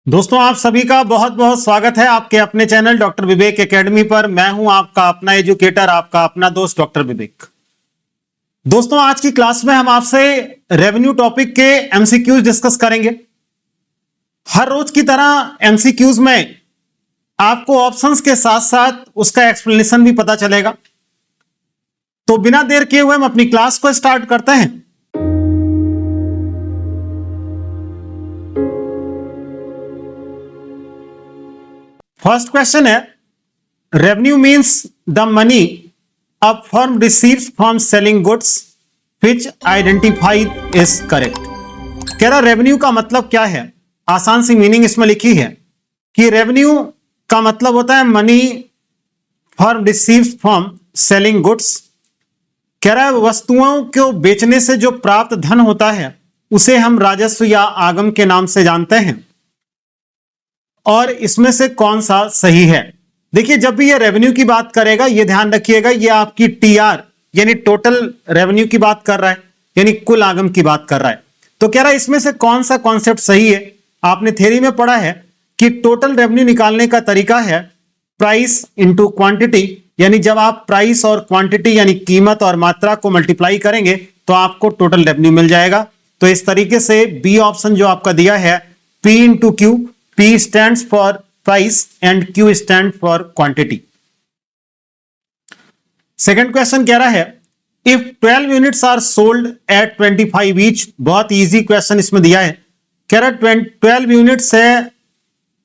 दोस्तों आप सभी का बहुत बहुत स्वागत है आपके अपने चैनल डॉक्टर विवेक एकेडमी पर। मैं हूं आपका अपना एजुकेटर, आपका अपना दोस्त डॉक्टर विवेक। दोस्तों आज की क्लास में हम आपसे रेवेन्यू टॉपिक के एमसीक्यूज डिस्कस करेंगे। हर रोज की तरह एमसीक्यूज में आपको ऑप्शंस के साथ साथ उसका एक्सप्लेनेशन भी पता चलेगा। तो बिना देर किए हुए हम अपनी क्लास को स्टार्ट करते हैं। फर्स्ट क्वेश्चन है, revenue means the money a firm receives from selling goods which identified is correct. कह रहा रेवेन्यू का मतलब क्या है। आसान सी मीनिंग इसमें लिखी है कि रेवेन्यू का मतलब होता है money firm receives from selling goods. कह रहा है वस्तुओं को बेचने से जो प्राप्त धन होता है उसे हम राजस्व या आगम के नाम से जानते हैं। और इसमें से कौन सा सही है। देखिए जब भी ये रेवेन्यू की बात करेगा ये ध्यान रखिएगा ये आपकी टीआर यानी टोटल रेवेन्यू की बात कर रहा है, यानी कुल आगम की बात कर रहा है। तो कह रहा है इसमें से कौन सा कॉन्सेप्ट सही है। आपने थ्योरी में पढ़ा है कि टोटल रेवेन्यू निकालने का तरीका है प्राइस इंटू क्वांटिटी, यानी जब आप प्राइस और क्वांटिटी यानी कीमत और मात्रा को मल्टीप्लाई करेंगे तो आपको टोटल रेवेन्यू मिल जाएगा। तो इस तरीके से बी ऑप्शन जो आपका दिया है P into Q, P stands for price and Q stands for quantity. Second question कह रहा है if 12 units are sold at 25 each, बहुत इजी क्वेश्चन इसमें दिया है। कह रहा है 12 यूनिट्स है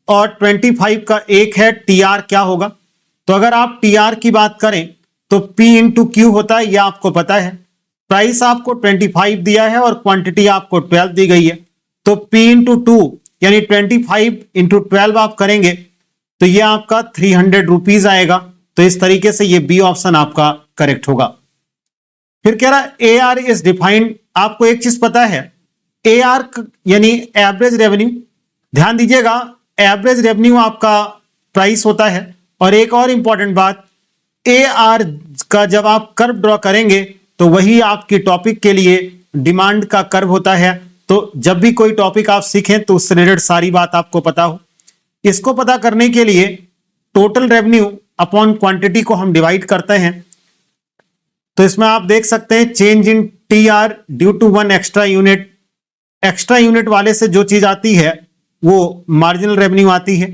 और 25 का एक है, टीआर क्या होगा। तो अगर आप टीआर की बात करें तो P इंटू क्यू होता है, यह आपको पता है। प्राइस आपको 25 दिया है और क्वांटिटी आपको 12 दी गई है। तो P इंटू 2 यानी 25 इंटू 12 आप करेंगे तो ये आपका 300 रुपीज आएगा। तो इस तरीके से ये बी ऑप्शन आपका करेक्ट होगा। फिर कह रहा है AR इज डिफाइंड। आपको एक चीज पता है AR यानी एवरेज रेवेन्यू। ध्यान दीजिएगा एवरेज रेवेन्यू आपका प्राइस होता है। और एक और इंपॉर्टेंट बात, AR का जब आप कर्व ड्रॉ करेंगे तो वही आपकी टॉपिक के लिए डिमांड का कर्व होता है। तो जब भी कोई टॉपिक आप सीखें तो उससे रिलेटेड सारी बात आपको पता हो। इसको पता करने के लिए टोटल रेवेन्यू अपॉन क्वांटिटी को हम डिवाइड करते हैं। तो इसमें आप देख सकते हैं change in TR due to 1 extra unit. Extra unit वाले से जो चीज आती है वो मार्जिनल रेवेन्यू आती है।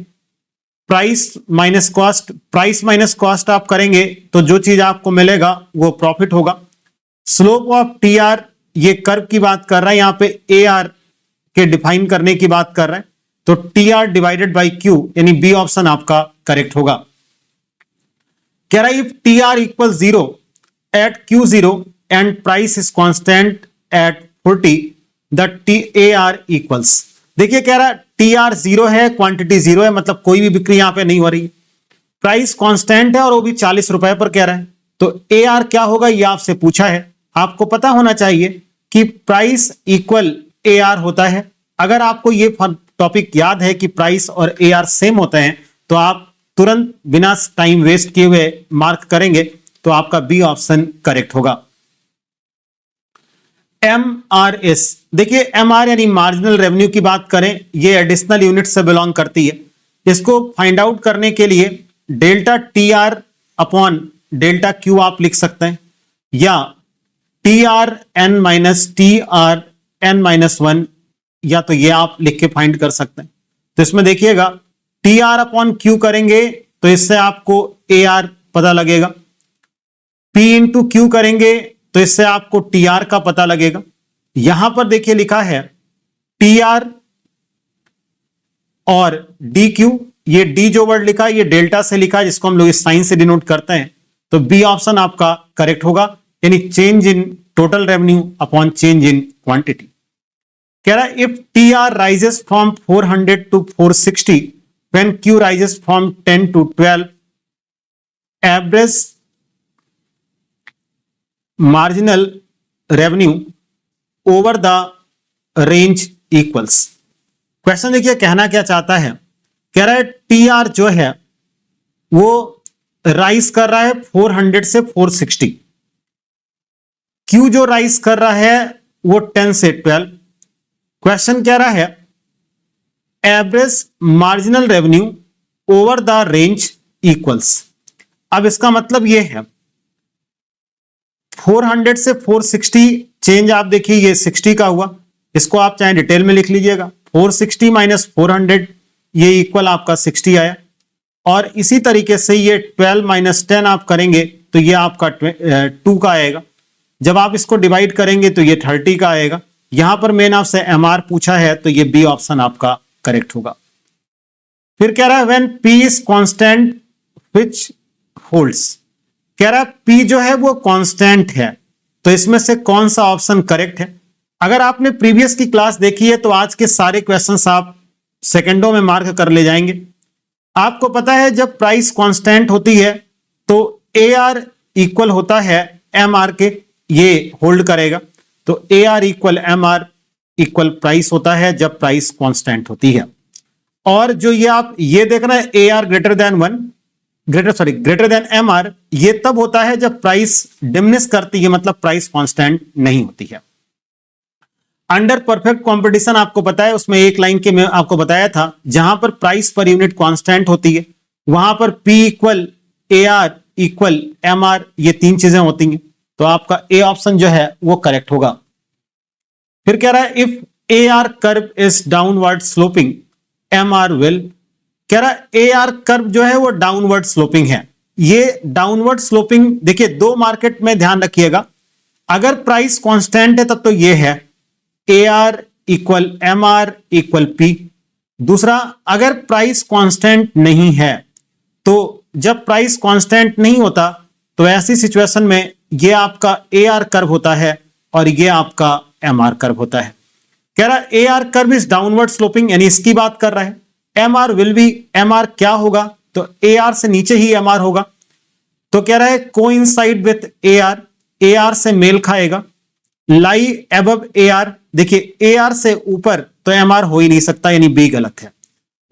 Price minus cost, price minus cost आप करेंगे तो जो चीज आपको मिलेगा वो प्रॉफिट होगा। स्लोप ऑफ टीआर ये कर्व की बात कर रहा है, यहां पे AR के डिफाइन करने की बात कर रहा है। तो TR डिवाइडेड बाई Q यानी बी ऑप्शन आपका करेक्ट होगा। कह रहा है if TR equal 0 at Q0 and price is constant at 40 the AR equals. देखिए कह रहा है TR 0 है, क्वांटिटी 0 है, मतलब कोई भी बिक्री यहां पे नहीं हो रही। प्राइस कांस्टेंट है और वो भी 40 रुपए पर कह रहा है। तो AR क्या होगा ये आपसे पूछा है। आपको पता होना चाहिए कि प्राइस इक्वल AR होता है। अगर आपको ये टॉपिक याद है कि प्राइस और AR सेम होते हैं तो आप तुरंत बिना टाइम वेस्ट किए हुए मार्क करेंगे तो आपका बी ऑप्शन करेक्ट होगा। MRS, देखिए MR यानी मार्जिनल रेवेन्यू की बात करें, ये एडिशनल यूनिट से बिलोंग करती है। इसको फाइंड आउट करने के लिए delta TR upon delta Q आप लिख सकते हैं, या TRN माइनस TRN माइनस 1, या तो ये आप लिख के फाइंड कर सकते हैं। तो इसमें देखिएगा TR अपॉन Q करेंगे तो इससे आपको AR पता लगेगा। P इंटू Q करेंगे तो इससे आपको TR का पता लगेगा। यहां पर देखिए लिखा है TR और DQ, ये D जो वर्ड लिखा है ये डेल्टा से लिखा है जिसको हम लोग इस साइन से डिनोट करते हैं। तो बी ऑप्शन आपका करेक्ट होगा, यानी change in total revenue upon change in quantity. कह रहा है if TR rises from 400 to 460 when Q rises from 10 to 12 average marginal revenue over the range equals. Question देखिए कहना क्या चाहता है। कह रहा है TR जो है वो राइज कर रहा है 400 से 460, Q जो राइज कर रहा है वो 10 से 12। क्वेश्चन कह रहा है average marginal revenue over the range equals. अब इसका मतलब ये है 400 से 460 चेंज आप देखिए ये 60 का हुआ, इसको आप चाहे डिटेल में लिख लीजिएगा। 460 माइनस 400 ये इक्वल आपका 60 आया। और इसी तरीके से ये 12 माइनस 10 आप करेंगे तो ये आपका 2 का आएगा। जब आप इसको डिवाइड करेंगे तो ये 30 का आएगा। यहां पर मैंने आपसे एमआर पूछा है तो ये बी ऑप्शन आपका करेक्ट होगा। फिर कह रहा है when P is constant which holds. कह रहा है पी जो है वो कांस्टेंट है, तो इसमें से कौन सा ऑप्शन करेक्ट है। अगर आपने प्रीवियस की क्लास देखी है तो आज के सारे क्वेश्चंस आप सेकंडों में मार्क कर ले जाएंगे। आपको पता है जब प्राइस कांस्टेंट होती है तो ए आर इक्वल होता है एम आर के, ये होल्ड करेगा। तो A R equal M R equal price होता है जब प्राइस कांस्टेंट होती है। और जो ये आप ये देख रहे हैं A R greater than M R, ये तब होता है जब प्राइस डिमिनिश करती है, मतलब प्राइस कांस्टेंट नहीं होती है। अंडर परफेक्ट कंपटीशन आपको पता है उसमें एक लाइन के मैं आपको बताया था, जहां पर प्राइस पर यूनिट कांस्टेंट होती है वहां पर P equal A R equal M R, ये तीन चीजें होती हैं। तो आपका ए ऑप्शन जो है वो करेक्ट होगा। फिर कह रहा है if A R curve is downward sloping M R will. कह रहा है ए आर कर्व जो है वो डाउनवर्ड स्लोपिंग है। ये डाउनवर्ड स्लोपिंग देखिए दो मार्केट में ध्यान रखिएगा, अगर प्राइस कांस्टेंट है तब तो ये है A R equal M R equal P. दूसरा अगर प्राइस कांस्टेंट नहीं है, तो जब प्राइस कांस्टेंट नहीं होता तो ऐसी सिचुएशन में ये आपका ए आर कर्व होता है और ये आपका एम आर कर्व होता है। कह रहा है A R curve is downward sloping, यानी इसकी बात कर रहा है। M R will be, M R क्या होगा तो ए आर से नीचे ही एम आर होगा। तो कह रहा है कोइंसाइड विथ ए आर से मेल खाएगा। लाई एबव ए आर, देखिए ए आर से ऊपर तो एम आर हो ही नहीं सकता, यानी बी गलत है।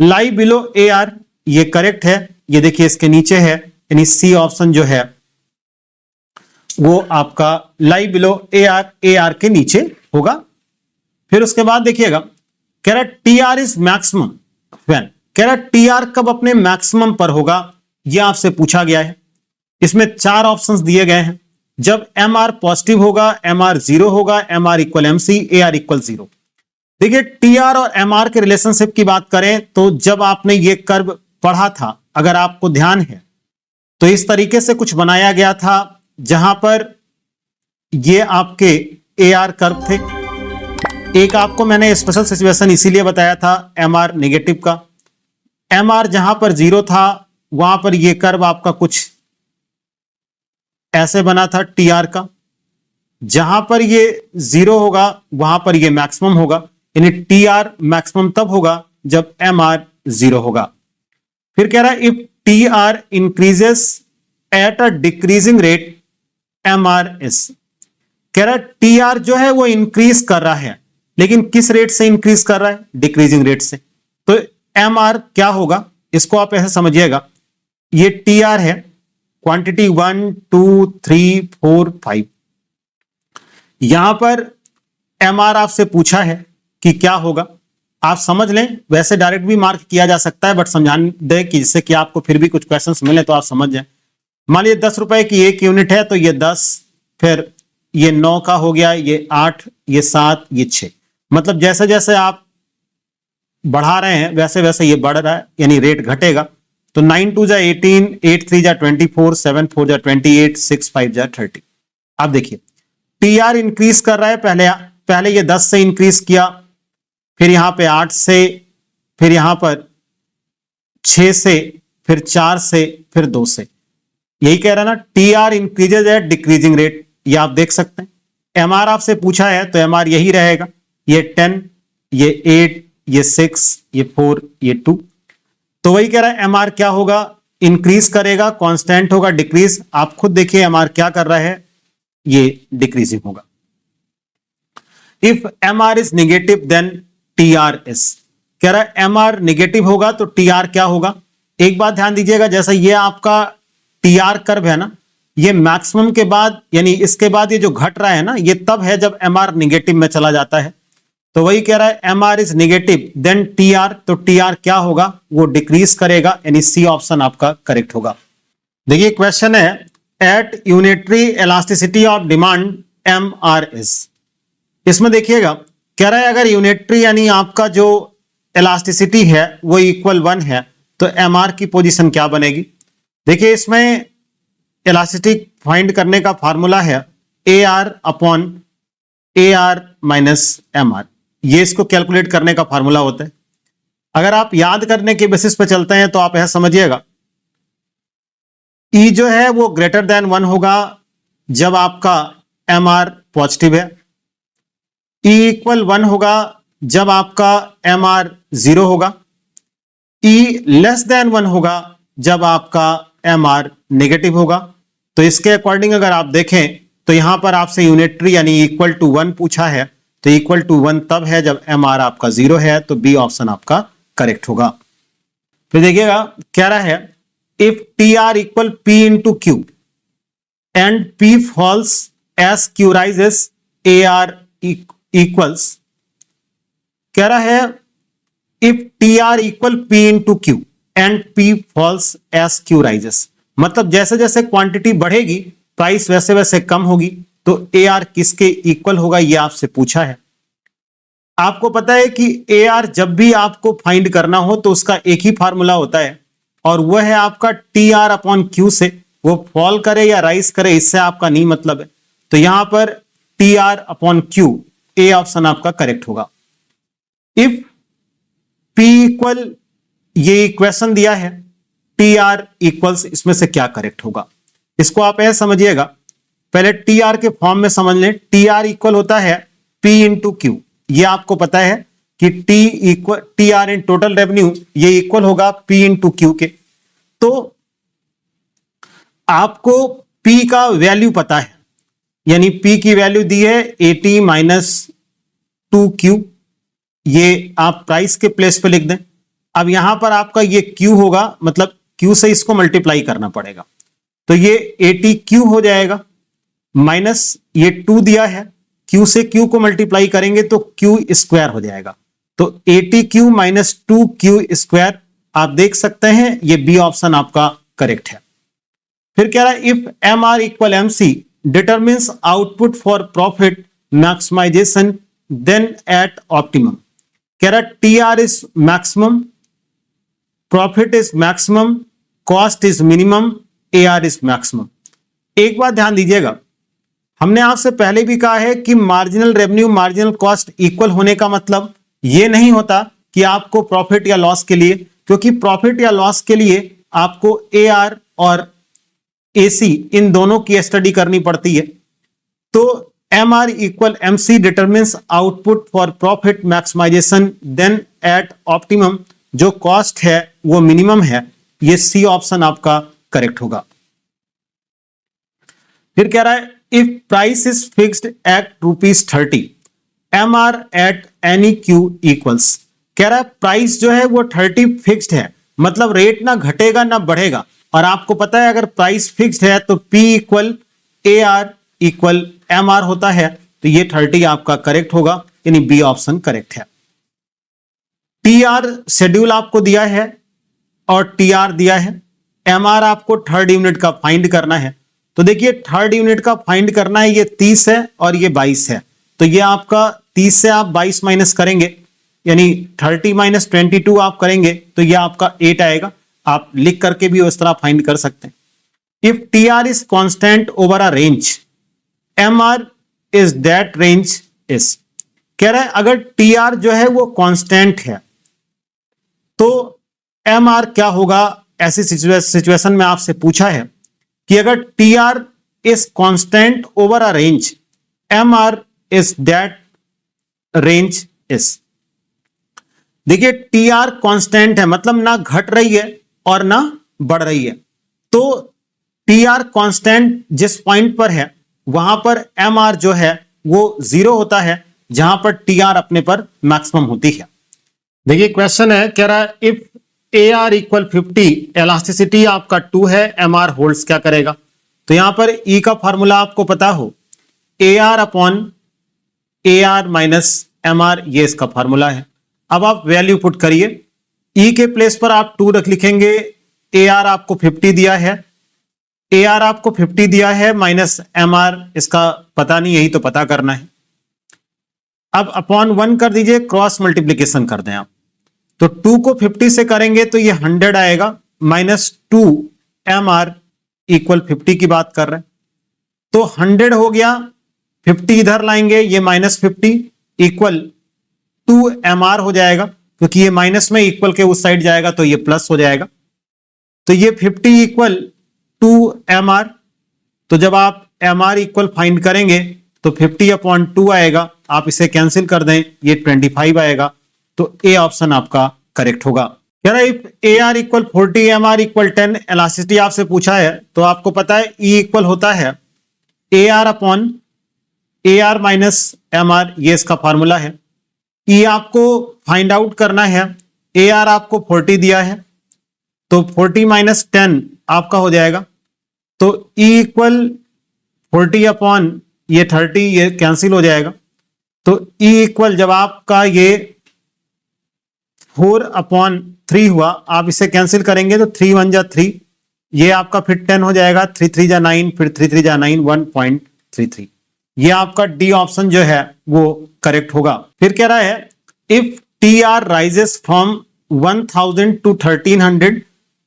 लाई बिलो ए आर ये करेक्ट है, ये देखिए इसके नीचे है, यानी सी ऑप्शन जो है वो आपका लाई बिलो ए आर के नीचे होगा। फिर उसके बाद देखिएगा कह रहा T R is maximum when. कह रहा टी आर कब अपने मैक्सिमम पर होगा, यह आपसे पूछा गया है। इसमें चार ऑप्शंस दिए गए हैं। जब एम आर पॉजिटिव होगा, एम आर जीरो होगा, M R equal M C, A R equal zero. देखिए टी आर और एम आर के रिलेशनशिप की बात करें तो जब आपने ये कर्व पढ़ा था, अगर आपको ध्यान है तो इस तरीके से कुछ बनाया गया था जहां पर ये आपके ए आर कर्व थे। एक आपको मैंने स्पेशल सिचुएशन इसीलिए बताया था एम आर नेगेटिव का। एम आर जहां पर जीरो था वहां पर ये कर्व आपका कुछ ऐसे बना था टी आर का। जहां पर ये जीरो होगा वहां पर ये मैक्सिमम होगा, यानी टी आर मैक्सिमम तब होगा जब एम आर जीरो होगा। फिर कह रहा है if T R increases at a decreasing rate M R is. कह रहा है टी आर जो है वो इंक्रीज कर रहा है, लेकिन किस रेट से इंक्रीज कर रहा है, डिक्रीजिंग रेट से। तो एम आर क्या होगा, इसको आप ऐसे समझिएगा, ये टी आर है क्वांटिटी 1 2 3 4 5। यहां पर एम आर आपसे पूछा है कि क्या होगा, आप समझ लें। वैसे डायरेक्ट भी मार्क किया जा सकता है, बट समझाने दें कि जिससे कि आपको फिर भी कुछ क्वेश्चंस मिले तो आप समझ जाएं। मान लीजिए 10 रुपए की एक यूनिट है तो ये 10, फिर ये 9 का हो गया, ये 8, ये 7, ये 6। मतलब जैसे जैसे आप बढ़ा रहे हैं वैसे वैसे ये बढ़ रहा है, यानी रेट घटेगा। तो 9 2 जा 18, 8 3 जा 24, 7 4 जा 28, 6 5 जा 30। आप देखिए टी आर इंक्रीज कर रहा है, पहले ये 10 से इंक्रीज किया, फिर यहां पे 8 से, फिर यहां पर 6 से, फिर 4 से, फिर 2 से। यही कह रहा है ना, T R increases at decreasing rate, ये आप देख सकते हैं। एम आर आपसे पूछा है तो एम आर यही रहेगा, ये 10, ये 8, ये 6, ये 4, ये 2। तो वही कह रहा है एम आर क्या होगा, इंक्रीज करेगा, कांस्टेंट होगा, डिक्रीज। आप खुद देखिए एम आर क्या कर रहा है, ये डिक्रीजिंग होगा। If M R is negative then T R is. कह रहा है एम आर नेगेटिव होगा तो टी आर क्या होगा। एक बात ध्यान दीजिएगा, जैसा ये आपका टी आर कर्व है ना, ये मैक्सिमम के बाद, यानी इसके बाद ये जो घट रहा है ना, ये तब है जब एम आर नेगेटिव में चला जाता है। तो वही कह रहा है M R is negative then T R, तो टी आर क्या होगा, वो डिक्रीज करेगा, यानी सी ऑप्शन आपका करेक्ट होगा। देखिए क्वेश्चन है at unitary elasticity of demand M R is. इसमें देखिएगा कह रहा है अगर यूनिटरी यानी आपका जो इलास्टिसिटी है वो इक्वल 1 है तो एम आर की पोजीशन क्या बनेगी। देखिए इसमें इलास्टिसिटी फाइंड करने का फार्मूला है A R upon A R minus M R, ये इसको कैलकुलेट करने का फार्मूला होता है। अगर आप याद करने के बेसिस पे चलते हैं तो आप यह समझिएगा ई जो है वो ग्रेटर देन 1 होगा जब आपका एम आर पॉजिटिव है, ई इक्वल 1 होगा जब आपका एम आर 0 होगा, ई लेस देन 1 होगा जब आपका एम आर नेगेटिव होगा। तो इसके अकॉर्डिंग अगर आप देखें तो यहां पर आपसे यूनिटरी यानी इक्वल टू 1 पूछा है, तो इक्वल टू 1 तब है जब एम आर आपका 0 है, तो बी ऑप्शन आपका करेक्ट होगा। फिर देखिएगा कह रहा है if T R equal P into Q and P falls as Q rises A R equals, कह रहा है if T R equal P into Q and P falls as Q rises, मतलब जैसे जैसे क्वांटिटी बढ़ेगी प्राइस वैसे वैसे कम होगी, तो ए आर किसके इक्वल होगा ये आपसे पूछा है। आपको पता है कि ए आर जब भी आपको फाइंड करना हो तो उसका एक ही फार्मूला होता है और वह है आपका टी आर अपॉन क्यू से, वो फॉल करे या राइज करे इससे आपका नहीं मतलब है। तो यहां पर T R upon Q, A option आपका करेक्ट होगा। इफ पी इक्वल, ये इक्वेशन दिया है, टी आर इक्वल्स, इसमें से क्या करेक्ट होगा इसको आप ऐसे समझिएगा। पहले टी आर के फॉर्म में समझ लें, टी आर इक्वल होता है पी इंटू क्यू, ये आपको पता है कि T R in total revenue ये इक्वल होगा पी इंटू क्यू के। तो आपको पी का वैल्यू पता है, यानी पी की वैल्यू दी है 80 माइनस 2Q, ये आप प्राइस के प्लेस पे लिख दें। अब यहां पर आपका ये Q होगा, मतलब Q से इसको मल्टीप्लाई करना पड़ेगा, तो ये 80Q हो जाएगा माइनस ये 2 दिया है, Q से Q को मल्टीप्लाई करेंगे तो Q स्क्वायर हो जाएगा, तो 80Q माइनस 2Q स्क्वायर, आप देख सकते हैं ये बी ऑप्शन आपका करेक्ट है। फिर कह रहा है if M R equal M C determines output for profit maximisation then at optimum, कह रहा T R is maximum, profit is maximum, cost is minimum, A R is maximum. एक बात ध्यान दीजिएगा, हमने आपसे पहले भी कहा है कि marginal revenue marginal cost equal होने का मतलब यह नहीं होता कि आपको प्रॉफिट या लॉस के लिए, क्योंकि प्रॉफिट या लॉस के लिए आपको ए आर और एसी इन दोनों की स्टडी करनी पड़ती है। तो M R equal M C determines output for profit maximisation then at optimum, जो कॉस्ट है वो मिनिमम है, ये सी ऑप्शन आपका करेक्ट होगा। फिर कह रहा है if price is fixed at ₹30 M R at any Q equals, कह रहा है प्राइस जो है वो 30 फिक्स्ड है, मतलब रेट ना घटेगा ना बढ़ेगा, और आपको पता है अगर प्राइस फिक्स्ड है तो P equal A R equal M R होता है, तो ये 30 आपका करेक्ट होगा, यानी बी ऑप्शन करेक्ट है। टी आर शेड्यूल आपको दिया है और टी आर दिया है, एम आर आपको थर्ड यूनिट का फाइंड करना है। तो देखिए थर्ड यूनिट का फाइंड करना है, ये 30 है और ये 22 है, तो ये आपका 30 से आप 22 माइनस करेंगे, यानी 30 माइनस 22 आप करेंगे तो ये आपका 8 आएगा। आप लिख करके भी उस तरह फाइंड कर सकते हैं। If T R is constant over a range M R is that range is, कह रहा है अगर टी आर जो है वो कांस्टेंट है तो एम आर क्या होगा। ऐसी सिचुएशन में आपसे पूछा है कि अगर T R is constant over a range M R is that range is. देखिए टी आर कांस्टेंट है, मतलब ना घट रही है और ना बढ़ रही है, तो टी आर कांस्टेंट जिस पॉइंट पर है वहां पर एम आर जो है वो 0 होता है, जहां पर टी आर अपने पर मैक्सिमम होती है। देखिए क्वेश्चन है, कह रहा है if A R equal 50 elasticity आपका 2 है, एम आर होल्ड्स क्या करेगा। तो यहां पर ई का फॉर्मूला आपको पता हो, ए R upon A R minus MR, ये इसका फॉर्मूला है। अब आप वैल्यू पुट करिए, E के प्लेस पर आप 2 रख लिखेंगे, AR आपको 50 दिया है, AR आपको 50 दिया है माइनस MR इसका पता नहीं, यही तो पता करना है। अब अपॉन 1 कर दीजिए, क्रॉस मल्टीप्लीकेशन कर दें आप, तो 2 को 50 से करेंगे तो ये 100 आएगा, माइनस 2 MR इक्वल 50 की बात कर रहे हैं, तो 100 हो गया, 50 इधर लाएंगे, ये माइनस 50 इक्वल 2 MR हो जाएगा, क्योंकि ये माइनस में इक्वल के उस साइड जाएगा तो ये प्लस हो जाएगा, तो ये 50 इक्वल 2 MR। तो जब आप MR इक्वल फाइंड करेंगे तो 50 अपॉन 2 आएगा, आप इसे कैंसिल कर दें, ये 25 आएगा, तो ए ऑप्शन आपका करेक्ट होगा। कह रहा है if AR equal 40 MR equal 10, elasticity आपसे पूछा है तो आपको पता है E इक्वल होता है AR upon AR minus MR, ये इसका फॉर्मूला है। E आपको फाइंड आउट करना है, AR आपको 40 दिया है, तो 40 माइनस 10 आपका हो जाएगा, तो E इक्वल 40 अपॉन ये 30, ये कैंसिल हो जाएगा, तो E इक्वल जब आपका ये 4 अपॉन 3 हुआ, आप इसे कैंसिल करेंगे तो 3 1 जा 3, ये आपका फिर 10 हो जाएगा, 3 3 जा 9, फिर 3 3 जा 9, 1.33। ये आपका डी ऑप्शन जो है वो करेक्ट होगा। फिर कह रहा है if TR rises from 1000 to 1300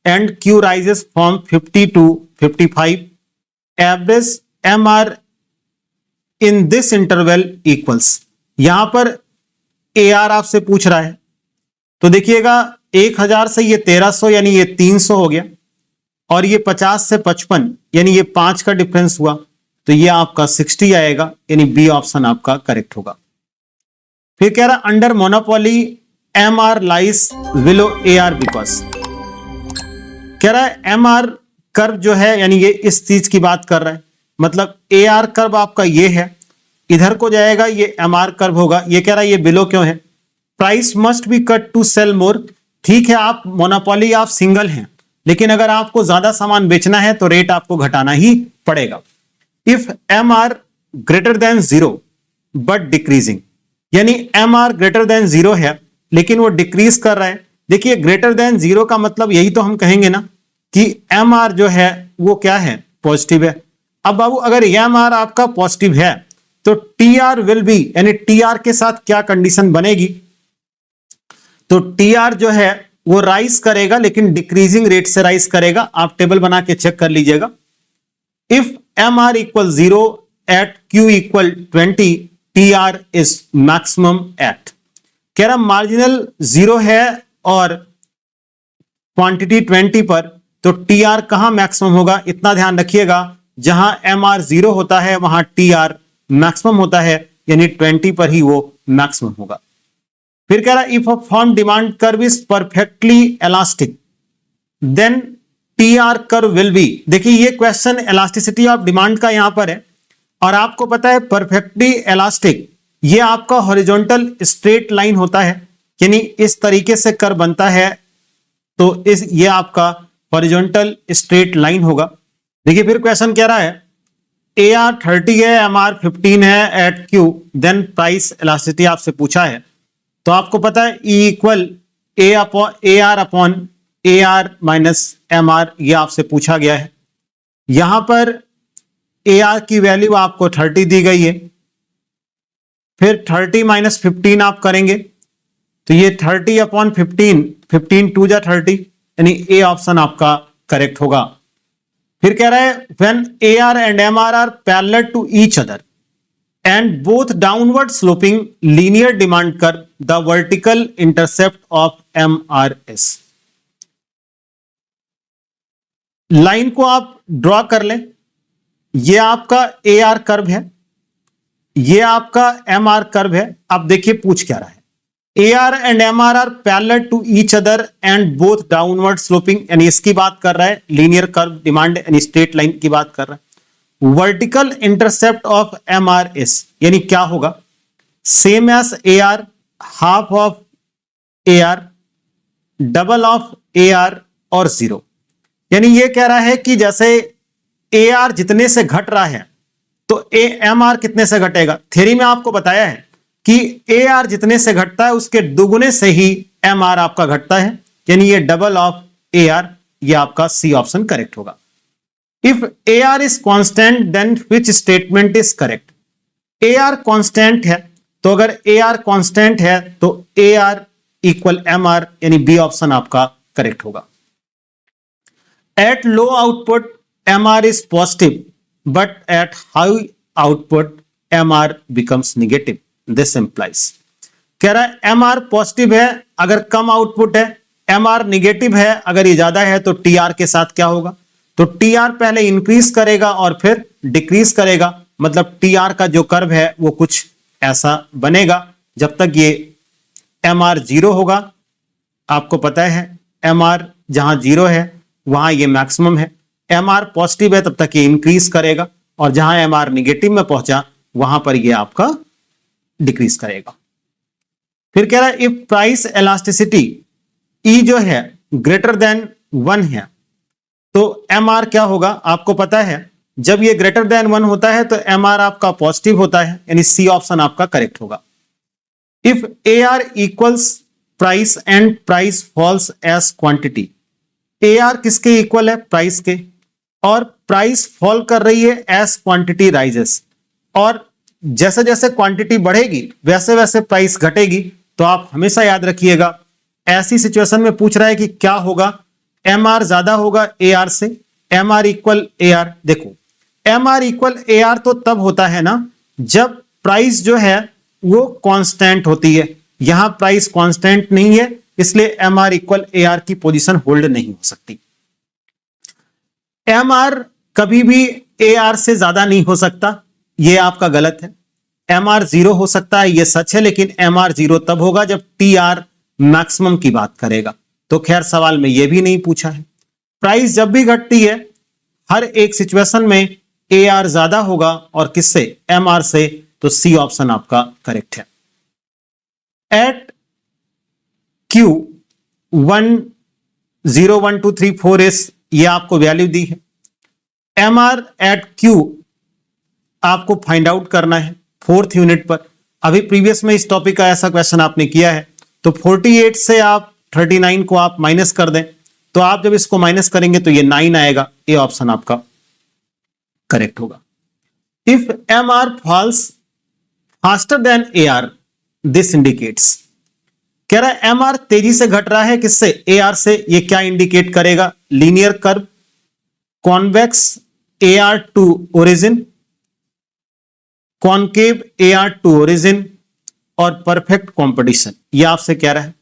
and Q rises from 50 to 55, average MR in this interval equals. यहां पर AR आपसे पूछ रहा है, तो देखिएगा 1000 से ये 1300 यानी ये 300 हो गया, और ये 50 से 55 यानी ये 5 का डिफरेंस हुआ, तो ये आपका 60 आएगा, यानी बी ऑप्शन आपका करेक्ट होगा। फिर कह रहा under monopoly MR lies below AR because, कह रहा है MR कर्व जो है यानी ये इस चीज की बात कर रहा है, मतलब AR कर्व आपका ये है, इधर को जाएगा ये MR कर्व होगा, ये कह रहा है ये बिलो क्यों है, price must be cut to sell more. ठीक है, आप मोनोपोली, आप सिंगल हैं, लेकिन अगर आपको ज्यादा सामान बेचना है तो रेट आपको घटाना ही पड़ेगा। If MR greater than 0 but decreasing, यानी MR ग्रेटर देन 0 है लेकिन वो डिक्रीज कर रहा है। देखिए ग्रेटर देन 0 का मतलब यही तो हम कहेंगे ना कि MR जो है वो क्या है, पॉजिटिव है। अब बाबू अगर MR आपका पॉजिटिव है तो TR विल बी, यानी TR के साथ क्या कंडीशन बनेगी, तो TR जो है वो राइज करेगा लेकिन डिक्रीजिंग रेट से राइज करेगा। आप टेबल बना के चेक कर लीजिएगा। If MR equal 0 at Q equal 20, TR is maximum at. कह रहा मार्जिनल 0 है और क्वांटिटी 20 पर, तो TR कहां मैक्सिमम होगा, इतना ध्यान रखिएगा, जहां MR 0 होता है वहां TR मैक्सिमम होता है, यानी 20 पर ही वो मैक्सिमम होगा। फिर कह रहा if a firm demand curve is perfectly elastic then TR curve will be. देखिए ये क्वेश्चन इलास्टिसिटी ऑफ डिमांड का यहां पर है, और आपको पता है परफेक्टली इलास्टिक ये आपका हॉरिजॉन्टल स्ट्रेट लाइन होता है, यानी इस तरीके से कर्व बनता है, तो ये आपका हॉरिजॉन्टल स्ट्रेट लाइन होगा। देखिए फिर क्वेश्चन कह रहा है AR 30 है, MR 15 है at Q, then price elasticity आपसे पूछा है, तो आपको पता है E equal AR upon AR minus MR, ये आपसे पूछा गया है। यहां पर AR की वैल्यू आपको 30 दी गई है, फिर 30 माइनस 15 आप करेंगे तो ये 30 अपॉन 15, 15 2 जा 30, यानी ए ऑप्शन आपका करेक्ट होगा। फिर कह रहा है when AR and MR are parallel to each other and both downward sloping linear demand curve, the vertical intercept of MR is. Line को आप ड्रॉ कर लें, ये आपका AR कर्व है, ये आपका MR कर्व है। अब देखिए पूछ क्या रहा है, AR and MR are parallel to each other and both downward sloping, यानी इसकी बात कर रहा है, लीनियर कर्व डिमांड यानी स्ट्रेट लाइन की बात कर रहा है। Vertical intercept of MR is, यानी क्या होगा, same as AR, half of AR, double of AR और 0। यानी ये कह रहा है कि जैसे AR जितने से घट रहा है तो MR कितने से घटेगा। थ्योरी में आपको बताया है कि AR जितने से घटता है उसके दुगुने से ही MR आपका घटता है, यानी ये डबल ऑफ AR, ये आपका सी ऑप्शन करेक्ट होगा। If AR is constant then which statement is correct? AR constant है, तो अगर AR कांस्टेंट है तो AR इक्वल MR, यानी बी ऑप्शन आपका करेक्ट होगा। At low output MR is positive but at high output MR becomes negative, this implies. कह रहा है MR पॉजिटिव है अगर कम आउटपुट है, MR नेगेटिव है अगर ये ज्यादा है, तो TR के साथ क्या होगा? तो TR पहले इंक्रीज करेगा और फिर डिक्रीज करेगा, मतलब TR का जो कर्व है वो कुछ ऐसा बनेगा जब तक ये MR 0 होगा। आपको पता है MR जहां 0 है वहां ये मैक्सिमम है, MR पॉजिटिव है तब तक ये इंक्रीज करेगा, और जहां MR नेगेटिव में पहुंचा वहां पर ये आपका डिक्रीज करेगा। फिर कह रहा है इफ प्राइस इलास्टिसिटी E जो है ग्रेटर देन 1 है तो MR क्या होगा? आपको पता है जब ये ग्रेटर देन 1 होता है तो MR आपका पॉजिटिव होता है, यानी सी ऑप्शन आपका करेक्ट होगा। If AR equals price and price falls as quantity, AR किसके इक्वल है? प्राइस के, और प्राइस फॉल कर रही है एज क्वांटिटी राइजेस, और जैसे जैसे क्वांटिटी बढ़ेगी वैसे वैसे प्राइस घटेगी। तो आप हमेशा याद रखिएगा ऐसी सिचुएशन में पूछ रहा है कि क्या होगा, MR ज्यादा होगा AR से, MR इक्वल AR। देखो MR इक्वल AR तो तब होता है ना जब प्राइस जो है वो कांस्टेंट होती है, यहां प्राइस कांस्टेंट नहीं है, इसलिए MR इक्वल AR की पोजीशन होल्ड नहीं हो सकती। MR कभी भी AR से ज्यादा नहीं हो सकता, यह आपका गलत है। MR 0 हो सकता है, यह सच है, लेकिन MR 0 तब होगा जब TR मैक्सिमम की बात करेगा। तो खैर सवाल में यह भी नहीं पूछा है। प्राइस जब भी घटती है हर एक सिचुएशन में AR ज्यादा होगा, और किससे? MR से, तो सी ऑप्शन आपका करेक्ट है। एट Q 1 0 1 2 3 4 इस ये आपको वैल्यू दी है। MR एट Q आपको फाइंड आउट करना है 4th यूनिट पर। अभी प्रीवियस में इस टॉपिक का ऐसा क्वेश्चन आपने किया है, तो 48 से आप 39 को आप माइनस कर दें, तो आप जब इसको माइनस करेंगे तो ये 9 आएगा, ये ऑप्शन आपका करेक्ट होगा। If MR falls faster than AR this indicates, कह रहा है MR तेजी से घट रहा है, किससे? AR से। ये क्या इंडिकेट करेगा? Linear curve, convex AR to origin, concave AR to origin, और परफेक्ट कंपटीशन। ये आपसे कह रहा है।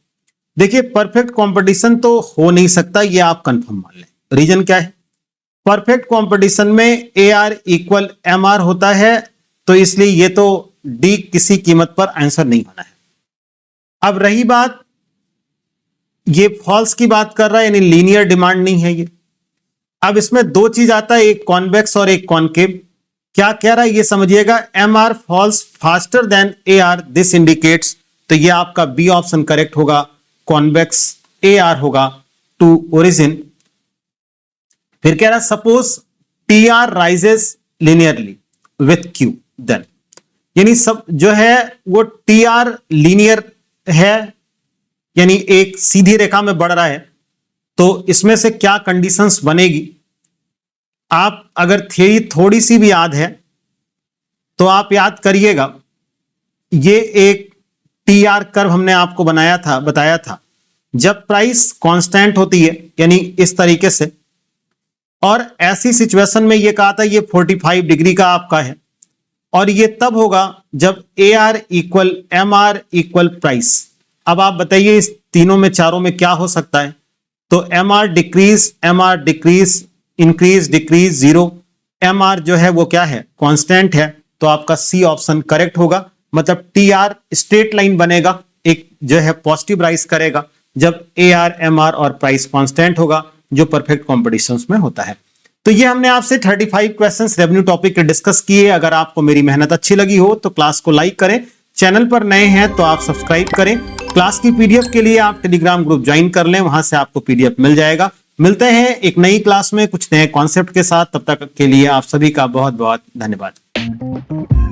देखिए परफेक्ट कंपटीशन तो हो नहीं सकता, ये आप कंफर्म मान लें। रीजन क्या है? परफेक्ट कंपटीशन में AR इक्वल MR होता है, तो इसलिए ये तो D किसी कीमत पर आंसर नहीं होना है। अब रही बात, ये फॉल्स की बात कर रहा है, यानी लीनियर डिमांड नहीं है ये। अब इसमें दो चीज आता है, एक कॉन्वेक्स और एक कॉनकेव। क्या कह रहा है ये समझिएगा, MR falls faster than AR this indicates, तो ये आपका बी ऑप्शन करेक्ट होगा, कॉन्वेक्स AR होगा टू ओरिजिन। फिर कह रहा है suppose TR rises linearly with Q then, यानी सब जो है वो TR लीनियर है, यानी एक सीधी रेखा में बढ़ रहा है, तो इसमें से क्या कंडीशंस बनेगी? आप अगर थियरी थोड़ी सी भी याद है तो आप याद करिएगा, ये एक TR कर्व हमने आपको बताया था जब प्राइस कांस्टेंट होती है, यानी इस तरीके से, और ऐसी सिचुएशन में ये कहा था ये 45 डिग्री का आपका है, और ये तब होगा जब AR equal MR equal price. अब आप बताइए इस तीनों में चारों में क्या हो सकता है? तो MR decrease, increase, decrease, 0। MR जो है वो क्या है? कांस्टेंट है, तो आपका सी ऑप्शन करेक्ट होगा। मतलब TR स्ट्रेट लाइन बनेगा, एक जो है पॉजिटिव राइज करेगा जब AR, MR और प्राइस कांस्टेंट होगा, जो परफेक्ट कॉम्पिटिशंस में होता है। तो ये हमने आपसे 35 क्वेश्चंस रेवेन्यू टॉपिक के डिस्कस किए। अगर आपको मेरी मेहनत अच्छी लगी हो तो क्लास को लाइक करें, चैनल पर नए हैं तो आप सब्सक्राइब करें। क्लास की PDF के लिए आप टेलीग्राम ग्रुप ज्वाइन कर लें, वहां से आपको PDF मिल जाएगा। मिलते हैं एक नई क्लास में कुछ नए कॉन्सेप्ट के साथ, तब तक के लिए आप सभी का बहुत बहुत धन्यवाद।